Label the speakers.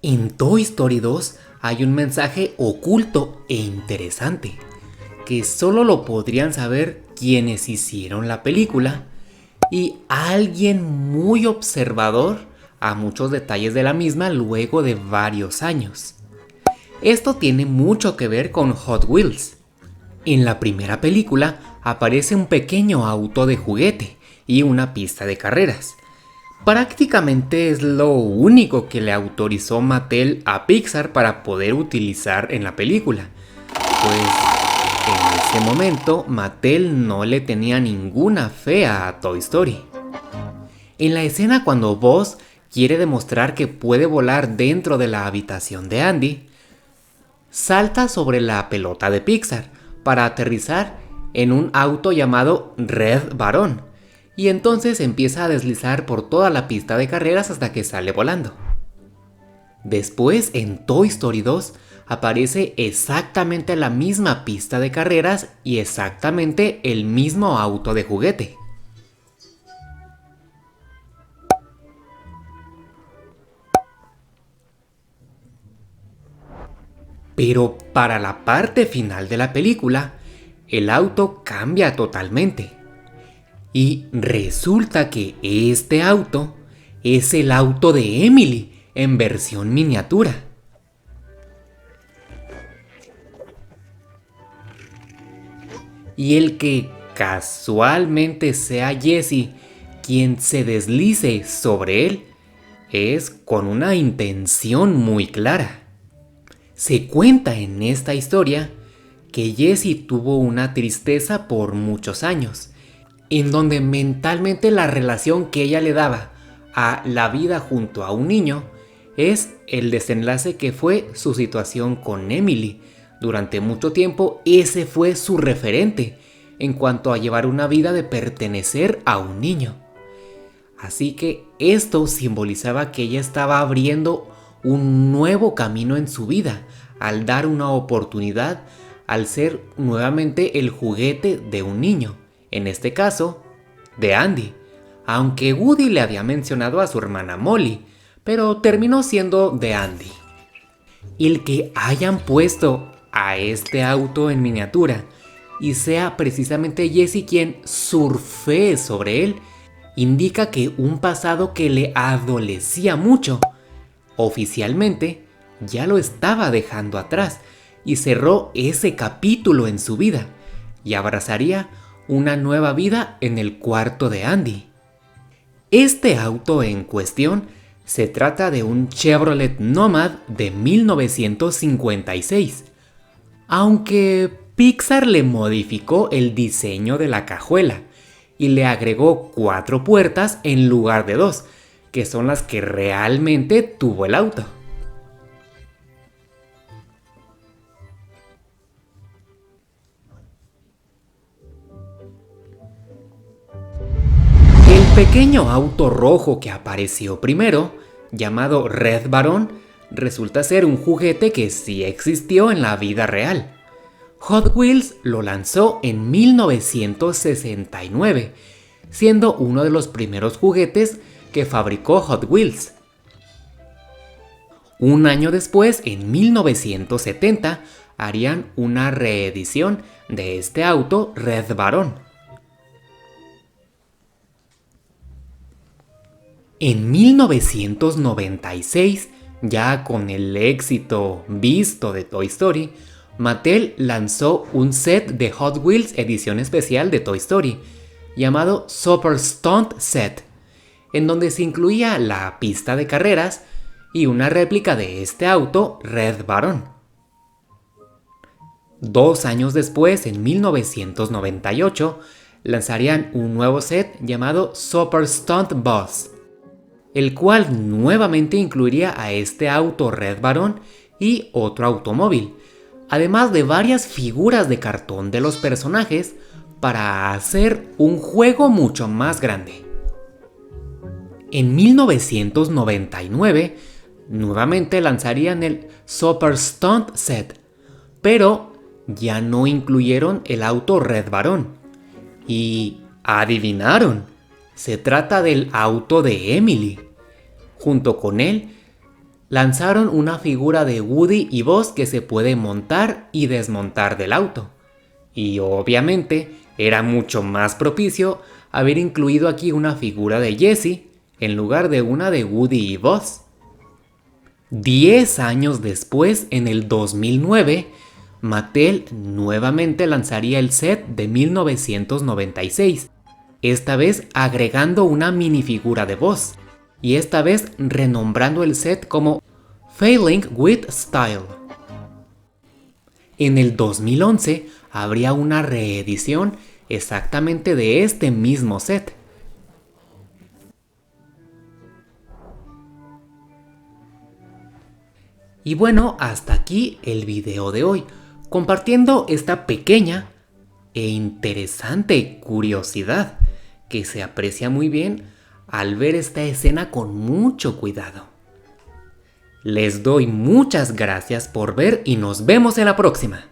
Speaker 1: En Toy Story 2 hay un mensaje oculto e interesante que solo lo podrían saber quienes hicieron la película y alguien muy observador a muchos detalles de la misma luego de varios años. Esto tiene mucho que ver con Hot Wheels. En la primera película aparece un pequeño auto de juguete y una pista de carreras. Prácticamente es lo único que le autorizó Mattel a Pixar para poder utilizar en la película, pues en ese momento Mattel no le tenía ninguna fe a Toy Story. En la escena cuando Buzz quiere demostrar que puede volar dentro de la habitación de Andy, salta sobre la pelota de Pixar para aterrizar en un auto llamado Red Baron, y entonces empieza a deslizar por toda la pista de carreras hasta que sale volando. Después, en Toy Story 2, aparece exactamente la misma pista de carreras y exactamente el mismo auto de juguete. Pero para la parte final de la película, el auto cambia totalmente. Y resulta que este auto es el auto de Emily en versión miniatura. Y el que casualmente sea Jessie quien se deslice sobre él es con una intención muy clara. Se cuenta en esta historia que Jessie tuvo una tristeza por muchos años, en donde mentalmente la relación que ella le daba a la vida junto a un niño es el desenlace que fue su situación con Emily. Durante mucho tiempo ese fue su referente en cuanto a llevar una vida de pertenecer a un niño. Así que esto simbolizaba que ella estaba abriendo un nuevo camino en su vida al dar una oportunidad al ser nuevamente el juguete de un niño, en este caso, de Andy, aunque Woody le había mencionado a su hermana Molly, pero terminó siendo de Andy. Y el que hayan puesto a este auto en miniatura y sea precisamente Jessie quien surfee sobre él, indica que un pasado que le adolecía mucho, oficialmente ya lo estaba dejando atrás y cerró ese capítulo en su vida y abrazaría una nueva vida en el cuarto de Andy. Este auto en cuestión se trata de un Chevrolet Nomad de 1956, aunque Pixar le modificó el diseño de la cajuela y le agregó 4 puertas en lugar de 2, que son las que realmente tuvo el auto. El pequeño auto rojo que apareció primero, llamado Red Baron, resulta ser un juguete que sí existió en la vida real. Hot Wheels lo lanzó en 1969, siendo uno de los primeros juguetes que fabricó Hot Wheels. Un año después, en 1970, harían una reedición de este auto Red Baron. En 1996, ya con el éxito visto de Toy Story, Mattel lanzó un set de Hot Wheels edición especial de Toy Story, llamado Super Stunt Set, en donde se incluía la pista de carreras y una réplica de este auto Red Baron. 2 años después, en 1998, lanzarían un nuevo set llamado Super Stunt Bus, el cual nuevamente incluiría a este auto Red Baron y otro automóvil, además de varias figuras de cartón de los personajes para hacer un juego mucho más grande. En 1999, nuevamente lanzarían el Super Stunt Set, pero ya no incluyeron el auto Red Baron. Y adivinaron, se trata del auto de Emily. Junto con él, lanzaron una figura de Woody y Buzz que se puede montar y desmontar del auto. Y obviamente era mucho más propicio haber incluido aquí una figura de Jessie en lugar de una de Woody y Buzz. 10 años después, en el 2009, Mattel nuevamente lanzaría el set de 1996, esta vez agregando una minifigura de Buzz, y esta vez renombrando el set como Failing with Style. En el 2011 habría una reedición exactamente de este mismo set. Y bueno, hasta aquí el video de hoy, compartiendo esta pequeña e interesante curiosidad que se aprecia muy bien al ver esta escena con mucho cuidado. Les doy muchas gracias por ver y nos vemos en la próxima.